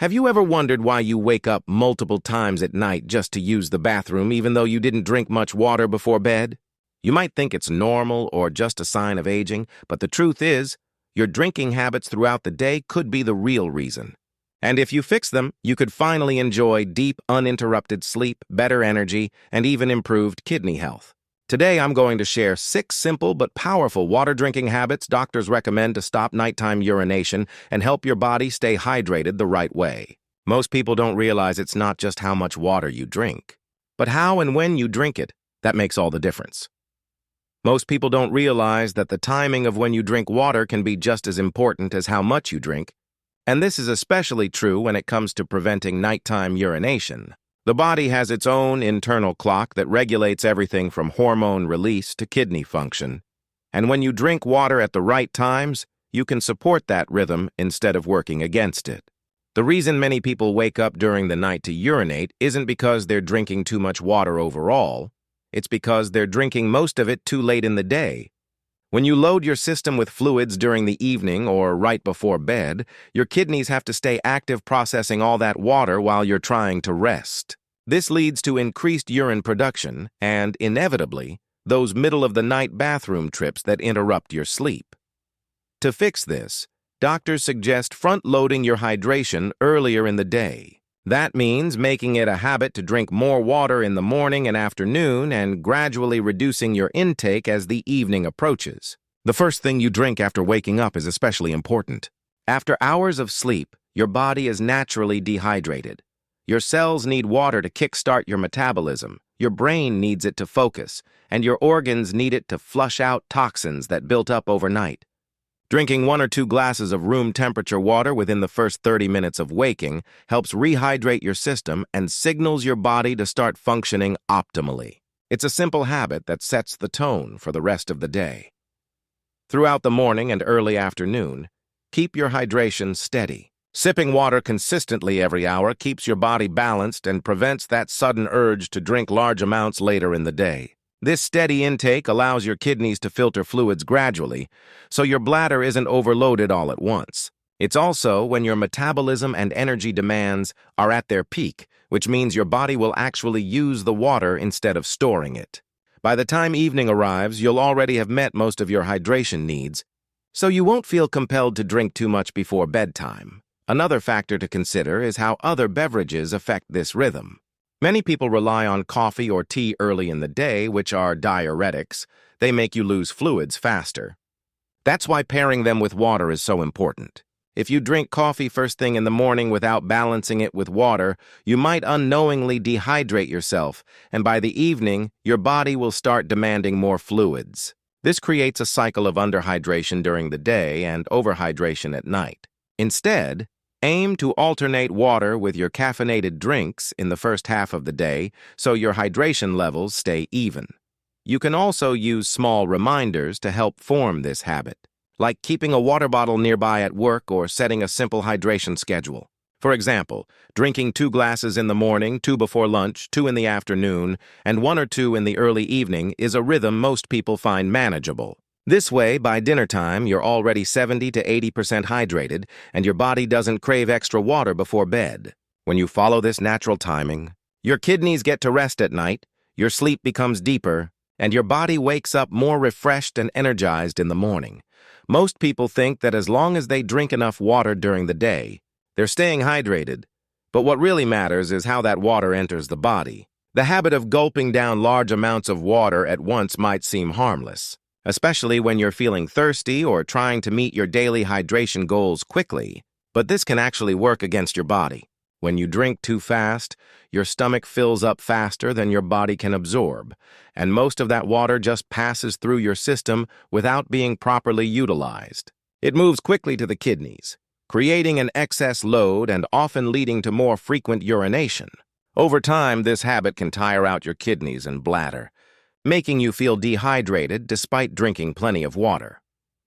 Have you ever wondered why you wake up multiple times at night just to use the bathroom even though you didn't drink much water before bed? You might think it's normal or just a sign of aging, but the truth is, your drinking habits throughout the day could be the real reason. And if you fix them, you could finally enjoy deep, uninterrupted sleep, better energy, and even improved kidney health. Today, I'm going to share 6 simple but powerful water drinking habits doctors recommend to stop nighttime urination and help your body stay hydrated the right way. Most people don't realize it's not just how much water you drink, but how and when you drink it that makes all the difference. Most people don't realize that the timing of when you drink water can be just as important as how much you drink, and this is especially true when it comes to preventing nighttime urination. The body has its own internal clock that regulates everything from hormone release to kidney function. And when you drink water at the right times, you can support that rhythm instead of working against it. The reason many people wake up during the night to urinate isn't because they're drinking too much water overall. It's because they're drinking most of it too late in the day. When you load your system with fluids during the evening or right before bed, your kidneys have to stay active processing all that water while you're trying to rest. This leads to increased urine production and, inevitably, those middle-of-the-night bathroom trips that interrupt your sleep. To fix this, doctors suggest front-loading your hydration earlier in the day. That means making it a habit to drink more water in the morning and afternoon and gradually reducing your intake as the evening approaches. The first thing you drink after waking up is especially important. After hours of sleep, your body is naturally dehydrated. Your cells need water to kickstart your metabolism, your brain needs it to focus, and your organs need it to flush out toxins that built up overnight. Drinking 1 or 2 glasses of room-temperature water within the first 30 minutes of waking helps rehydrate your system and signals your body to start functioning optimally. It's a simple habit that sets the tone for the rest of the day. Throughout the morning and early afternoon, keep your hydration steady. Sipping water consistently every hour keeps your body balanced and prevents that sudden urge to drink large amounts later in the day. This steady intake allows your kidneys to filter fluids gradually, so your bladder isn't overloaded all at once. It's also when your metabolism and energy demands are at their peak, which means your body will actually use the water instead of storing it. By the time evening arrives, you'll already have met most of your hydration needs, so you won't feel compelled to drink too much before bedtime. Another factor to consider is how other beverages affect this rhythm. Many people rely on coffee or tea early in the day, which are diuretics. They make you lose fluids faster. That's why pairing them with water is so important. If you drink coffee first thing in the morning without balancing it with water, you might unknowingly dehydrate yourself, and by the evening, your body will start demanding more fluids. This creates a cycle of underhydration during the day and overhydration at night. Instead, aim to alternate water with your caffeinated drinks in the first half of the day so your hydration levels stay even. You can also use small reminders to help form this habit, like keeping a water bottle nearby at work or setting a simple hydration schedule. For example, drinking 2 glasses in the morning, 2 before lunch, 2 in the afternoon, and 1 or 2 in the early evening is a rhythm most people find manageable. This way, by dinner time, you're already 70 to 80% hydrated, and your body doesn't crave extra water before bed. When you follow this natural timing, your kidneys get to rest at night, your sleep becomes deeper, and your body wakes up more refreshed and energized in the morning. Most people think that as long as they drink enough water during the day, they're staying hydrated. But what really matters is how that water enters the body. The habit of gulping down large amounts of water at once might seem harmless, especially when you're feeling thirsty or trying to meet your daily hydration goals quickly. But this can actually work against your body. When you drink too fast, your stomach fills up faster than your body can absorb, and most of that water just passes through your system without being properly utilized. It moves quickly to the kidneys, creating an excess load and often leading to more frequent urination. Over time, this habit can tire out your kidneys and bladder, making you feel dehydrated despite drinking plenty of water.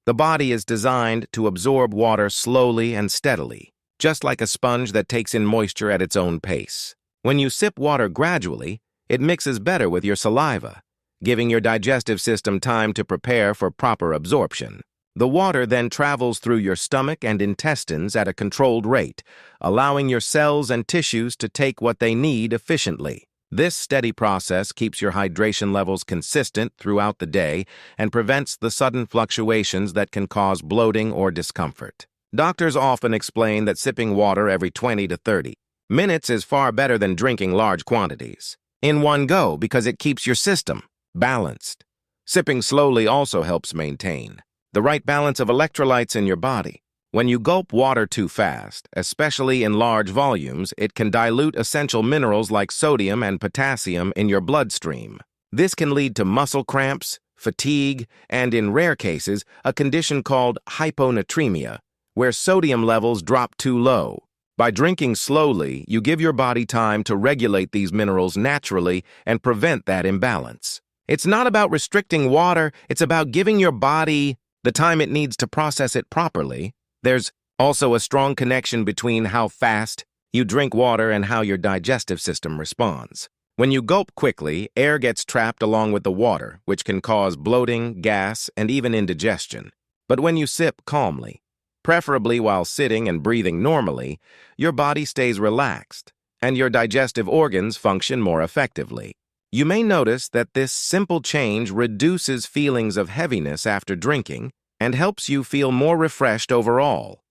The body is designed to absorb water slowly and steadily, just like a sponge that takes in moisture at its own pace. When you sip water gradually, it mixes better with your saliva, giving your digestive system time to prepare for proper absorption. The water then travels through your stomach and intestines at a controlled rate, allowing your cells and tissues to take what they need efficiently. This steady process keeps your hydration levels consistent throughout the day and prevents the sudden fluctuations that can cause bloating or discomfort. Doctors often explain that sipping water every 20 to 30 minutes is far better than drinking large quantities in one go because it keeps your system balanced. Sipping slowly also helps maintain the right balance of electrolytes in your body. When you gulp water too fast, especially in large volumes, it can dilute essential minerals like sodium and potassium in your bloodstream. This can lead to muscle cramps, fatigue, and in rare cases, a condition called hyponatremia, where sodium levels drop too low. By drinking slowly, you give your body time to regulate these minerals naturally and prevent that imbalance. It's not about restricting water, it's about giving your body the time it needs to process it properly. There's also a strong connection between how fast you drink water and how your digestive system responds. When you gulp quickly, air gets trapped along with the water, which can cause bloating, gas, and even indigestion. But when you sip calmly, preferably while sitting and breathing normally, your body stays relaxed, and your digestive organs function more effectively. You may notice that this simple change reduces feelings of heaviness after drinking and helps you feel more refreshed overall.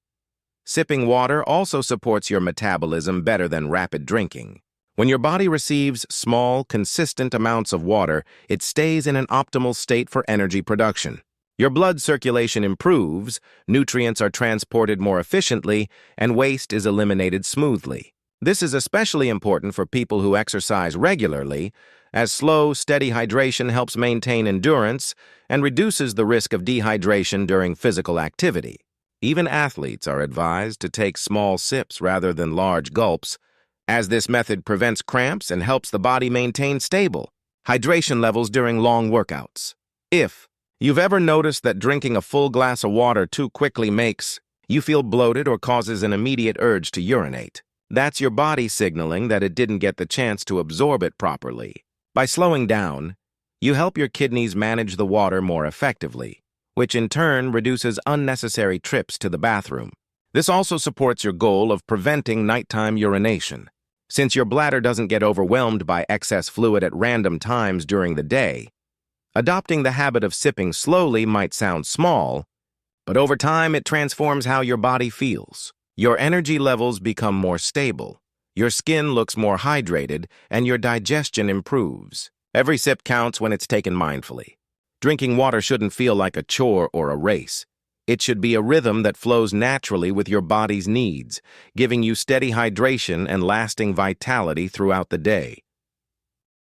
Sipping water also supports your metabolism better than rapid drinking. When your body receives small, consistent amounts of water, it stays in an optimal state for energy production. Your blood circulation improves, nutrients are transported more efficiently, and waste is eliminated smoothly. This is especially important for people who exercise regularly, as slow, steady hydration helps maintain endurance and reduces the risk of dehydration during physical activity. Even athletes are advised to take small sips rather than large gulps, as this method prevents cramps and helps the body maintain stable hydration levels during long workouts. If you've ever noticed that drinking a full glass of water too quickly makes you feel bloated or causes an immediate urge to urinate, that's your body signaling that it didn't get the chance to absorb it properly. By slowing down, you help your kidneys manage the water more effectively, which in turn reduces unnecessary trips to the bathroom. This also supports your goal of preventing nighttime urination. Since your bladder doesn't get overwhelmed by excess fluid at random times during the day, adopting the habit of sipping slowly might sound small, but over time it transforms how your body feels. Your energy levels become more stable. Your skin looks more hydrated, and your digestion improves. Every sip counts when it's taken mindfully. Drinking water shouldn't feel like a chore or a race. It should be a rhythm that flows naturally with your body's needs, giving you steady hydration and lasting vitality throughout the day.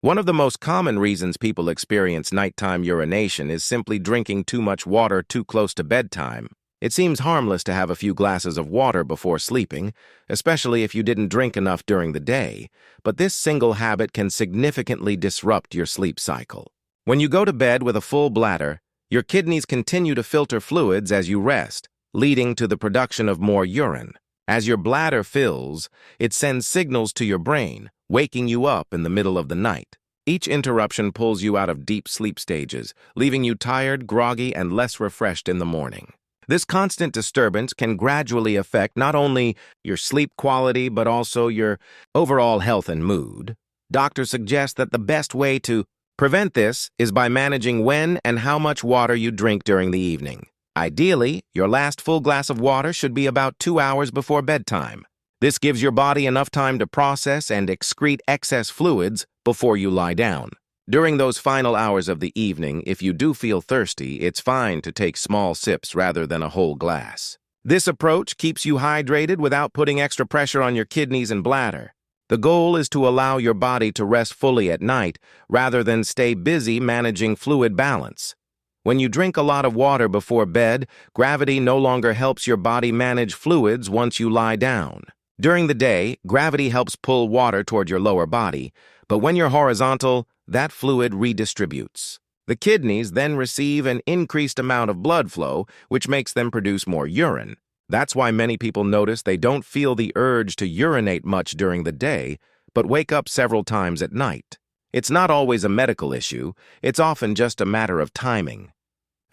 One of the most common reasons people experience nighttime urination is simply drinking too much water too close to bedtime. It seems harmless to have a few glasses of water before sleeping, especially if you didn't drink enough during the day, but this single habit can significantly disrupt your sleep cycle. When you go to bed with a full bladder, your kidneys continue to filter fluids as you rest, leading to the production of more urine. As your bladder fills, it sends signals to your brain, waking you up in the middle of the night. Each interruption pulls you out of deep sleep stages, leaving you tired, groggy, and less refreshed in the morning. This constant disturbance can gradually affect not only your sleep quality but also your overall health and mood. Doctors suggest that the best way to prevent this is by managing when and how much water you drink during the evening. Ideally, your last full glass of water should be about 2 hours before bedtime. This gives your body enough time to process and excrete excess fluids before you lie down. During those final hours of the evening, if you do feel thirsty, it's fine to take small sips rather than a whole glass. This approach keeps you hydrated without putting extra pressure on your kidneys and bladder. The goal is to allow your body to rest fully at night rather than stay busy managing fluid balance. When you drink a lot of water before bed, gravity no longer helps your body manage fluids once you lie down. During the day, gravity helps pull water toward your lower body, but when you're horizontal, that fluid redistributes. The kidneys then receive an increased amount of blood flow, which makes them produce more urine. That's why many people notice they don't feel the urge to urinate much during the day, but wake up several times at night. It's not always a medical issue, it's often just a matter of timing.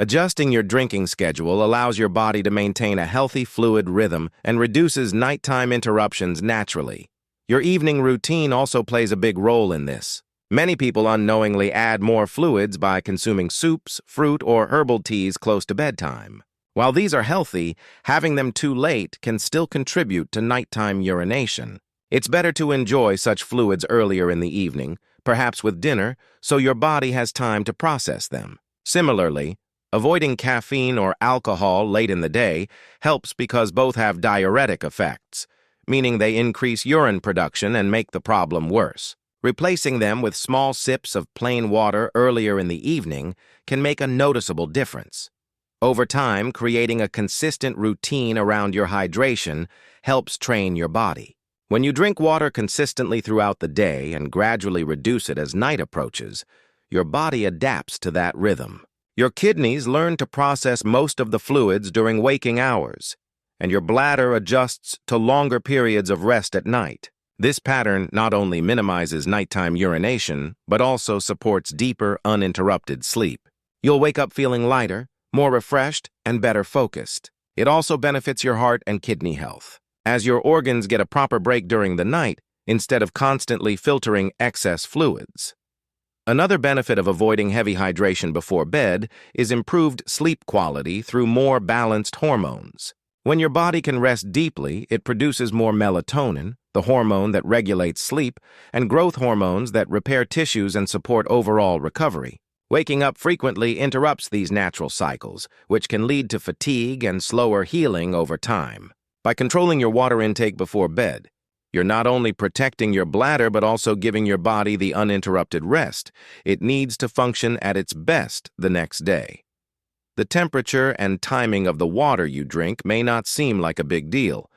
Adjusting your drinking schedule allows your body to maintain a healthy fluid rhythm and reduces nighttime interruptions naturally. Your evening routine also plays a big role in this. Many people unknowingly add more fluids by consuming soups, fruit, or herbal teas close to bedtime. While these are healthy, having them too late can still contribute to nighttime urination. It's better to enjoy such fluids earlier in the evening, perhaps with dinner, so your body has time to process them. Similarly, avoiding caffeine or alcohol late in the day helps because both have diuretic effects, meaning they increase urine production and make the problem worse. Replacing them with small sips of plain water earlier in the evening can make a noticeable difference. Over time, creating a consistent routine around your hydration helps train your body. When you drink water consistently throughout the day and gradually reduce it as night approaches, your body adapts to that rhythm. Your kidneys learn to process most of the fluids during waking hours, and your bladder adjusts to longer periods of rest at night. This pattern not only minimizes nighttime urination, but also supports deeper, uninterrupted sleep. You'll wake up feeling lighter, more refreshed, and better focused. It also benefits your heart and kidney health, as your organs get a proper break during the night instead of constantly filtering excess fluids. Another benefit of avoiding heavy hydration before bed is improved sleep quality through more balanced hormones. When your body can rest deeply, it produces more melatonin, the hormone that regulates sleep, and growth hormones that repair tissues and support overall recovery. Waking up frequently interrupts these natural cycles, which can lead to fatigue and slower healing over time. By controlling your water intake before bed, you're not only protecting your bladder but also giving your body the uninterrupted rest it needs to function at its best the next day. The temperature and timing of the water you drink may not seem like a big deal,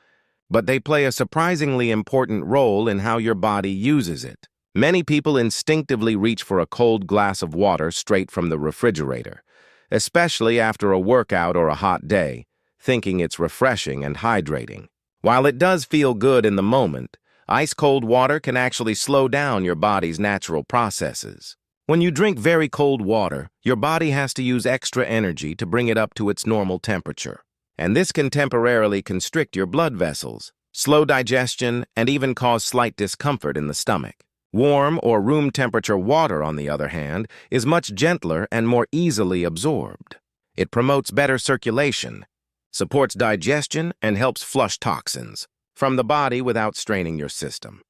but they play a surprisingly important role in how your body uses it. Many people instinctively reach for a cold glass of water straight from the refrigerator, especially after a workout or a hot day, thinking it's refreshing and hydrating. While it does feel good in the moment, ice-cold water can actually slow down your body's natural processes. When you drink very cold water, your body has to use extra energy to bring it up to its normal temperature. And this can temporarily constrict your blood vessels, slow digestion, and even cause slight discomfort in the stomach. Warm or room temperature water, on the other hand, is much gentler and more easily absorbed. It promotes better circulation, supports digestion, and helps flush toxins from the body without straining your system.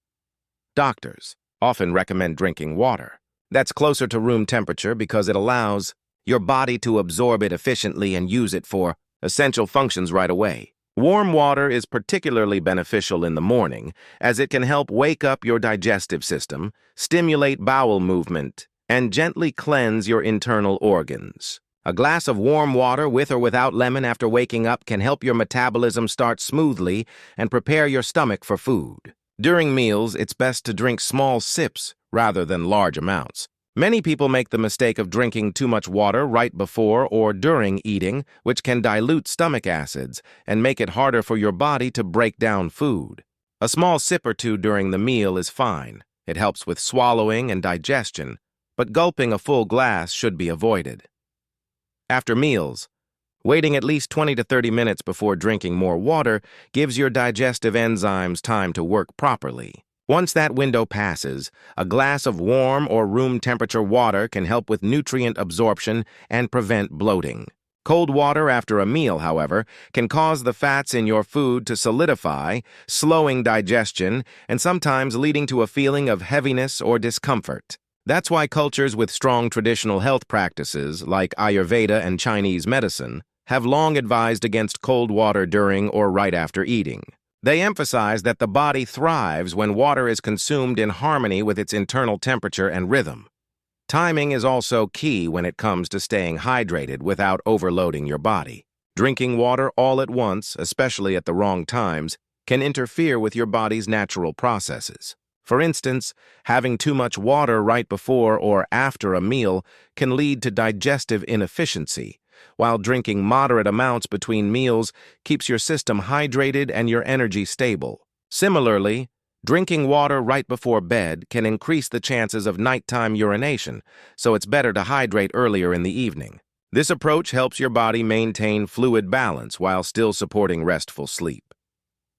Doctors often recommend drinking water that's closer to room temperature because it allows your body to absorb it efficiently and use it for essential functions right away. Warm water is particularly beneficial in the morning as it can help wake up your digestive system, stimulate bowel movement, and gently cleanse your internal organs. A glass of warm water with or without lemon after waking up can help your metabolism start smoothly and prepare your stomach for food. During meals, it's best to drink small sips rather than large amounts. Many people make the mistake of drinking too much water right before or during eating, which can dilute stomach acids and make it harder for your body to break down food. A small sip or two during the meal is fine. It helps with swallowing and digestion, but gulping a full glass should be avoided. After meals, waiting at least 20 to 30 minutes before drinking more water gives your digestive enzymes time to work properly. Once that window passes, a glass of warm or room temperature water can help with nutrient absorption and prevent bloating. Cold water after a meal, however, can cause the fats in your food to solidify, slowing digestion and sometimes leading to a feeling of heaviness or discomfort. That's why cultures with strong traditional health practices, like Ayurveda and Chinese medicine, have long advised against cold water during or right after eating. They emphasize that the body thrives when water is consumed in harmony with its internal temperature and rhythm. Timing is also key when it comes to staying hydrated without overloading your body. Drinking water all at once, especially at the wrong times, can interfere with your body's natural processes. For instance, having too much water right before or after a meal can lead to digestive inefficiency, while drinking moderate amounts between meals keeps your system hydrated and your energy stable. Similarly, drinking water right before bed can increase the chances of nighttime urination, so it's better to hydrate earlier in the evening. This approach helps your body maintain fluid balance while still supporting restful sleep.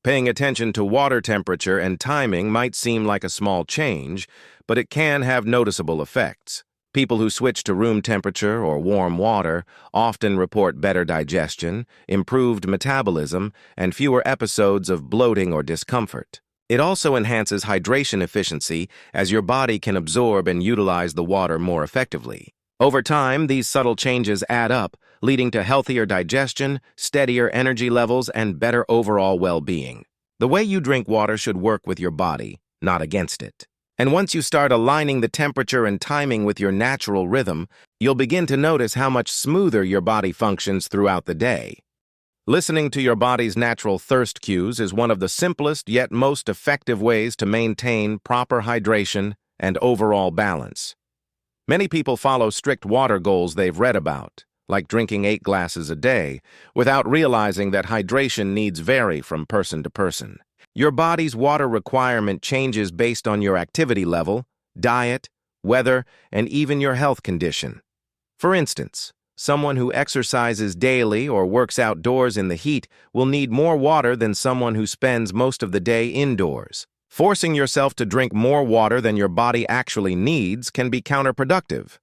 Paying attention to water temperature and timing might seem like a small change, but it can have noticeable effects. People who switch to room temperature or warm water often report better digestion, improved metabolism, and fewer episodes of bloating or discomfort. It also enhances hydration efficiency as your body can absorb and utilize the water more effectively. Over time, these subtle changes add up, leading to healthier digestion, steadier energy levels, and better overall well-being. The way you drink water should work with your body, not against it. And once you start aligning the temperature and timing with your natural rhythm, you'll begin to notice how much smoother your body functions throughout the day. Listening to your body's natural thirst cues is one of the simplest yet most effective ways to maintain proper hydration and overall balance. Many people follow strict water goals they've read about, like drinking 8 glasses a day, without realizing that hydration needs vary from person to person. Your body's water requirement changes based on your activity level, diet, weather, and even your health condition. For instance, someone who exercises daily or works outdoors in the heat will need more water than someone who spends most of the day indoors. Forcing yourself to drink more water than your body actually needs can be counterproductive.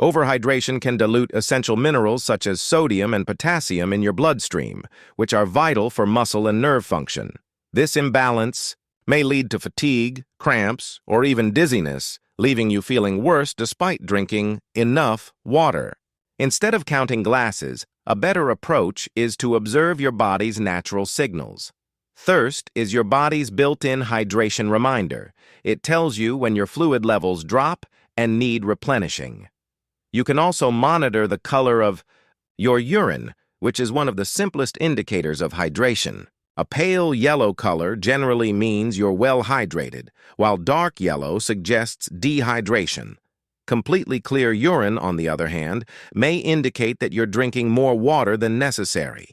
Overhydration can dilute essential minerals such as sodium and potassium in your bloodstream, which are vital for muscle and nerve function. This imbalance may lead to fatigue, cramps, or even dizziness, leaving you feeling worse despite drinking enough water. Instead of counting glasses, a better approach is to observe your body's natural signals. Thirst is your body's built-in hydration reminder. It tells you when your fluid levels drop and need replenishing. You can also monitor the color of your urine, which is one of the simplest indicators of hydration. A pale yellow color generally means you're well hydrated, while dark yellow suggests dehydration. Completely clear urine, on the other hand, may indicate that you're drinking more water than necessary.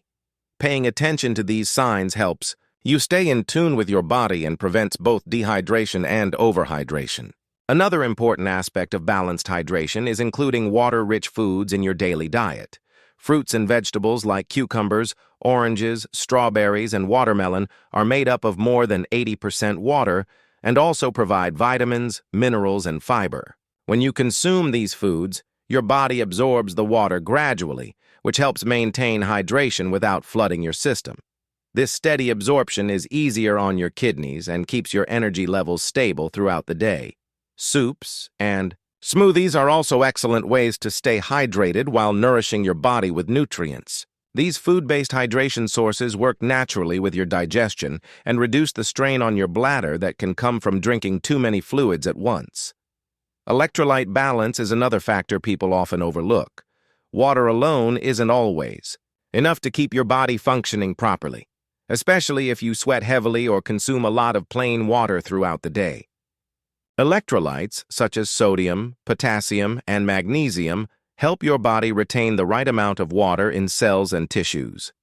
Paying attention to these signs helps you stay in tune with your body and prevents both dehydration and overhydration. Another important aspect of balanced hydration is including water-rich foods in your daily diet. Fruits and vegetables like cucumbers, oranges, strawberries, and watermelon are made up of more than 80% water and also provide vitamins, minerals, and fiber. When you consume these foods, your body absorbs the water gradually, which helps maintain hydration without flooding your system. This steady absorption is easier on your kidneys and keeps your energy levels stable throughout the day. Soups and smoothies are also excellent ways to stay hydrated while nourishing your body with nutrients. These food-based hydration sources work naturally with your digestion and reduce the strain on your bladder that can come from drinking too many fluids at once. Electrolyte balance is another factor people often overlook. Water alone isn't always enough to keep your body functioning properly, especially if you sweat heavily or consume a lot of plain water throughout the day. Electrolytes, such as sodium, potassium, and magnesium, help your body retain the right amount of water in cells and tissues.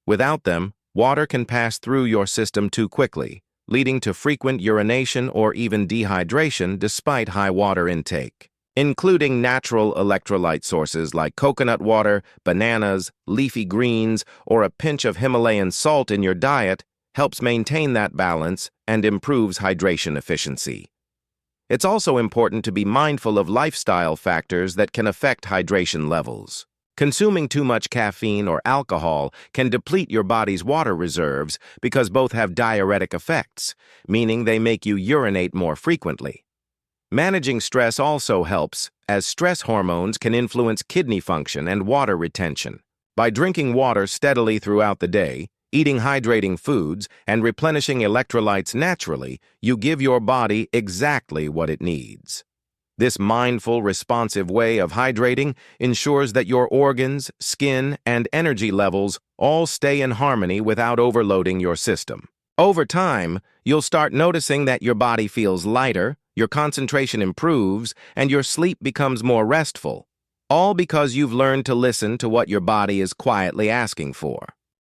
Without them, water can pass through your system too quickly, leading to frequent urination or even dehydration despite high water intake. Including natural electrolyte sources like coconut water, bananas, leafy greens, or a pinch of Himalayan salt in your diet helps maintain that balance and improves hydration efficiency. It's also important to be mindful of lifestyle factors that can affect hydration levels. Consuming too much caffeine or alcohol can deplete your body's water reserves because both have diuretic effects, meaning they make you urinate more frequently. Managing stress also helps, as stress hormones can influence kidney function and water retention. By drinking water steadily throughout the day, eating hydrating foods, and replenishing electrolytes naturally, you give your body exactly what it needs. This mindful, responsive way of hydrating ensures that your organs, skin, and energy levels all stay in harmony without overloading your system. Over time, you'll start noticing that your body feels lighter, your concentration improves, and your sleep becomes more restful, all because you've learned to listen to what your body is quietly asking for.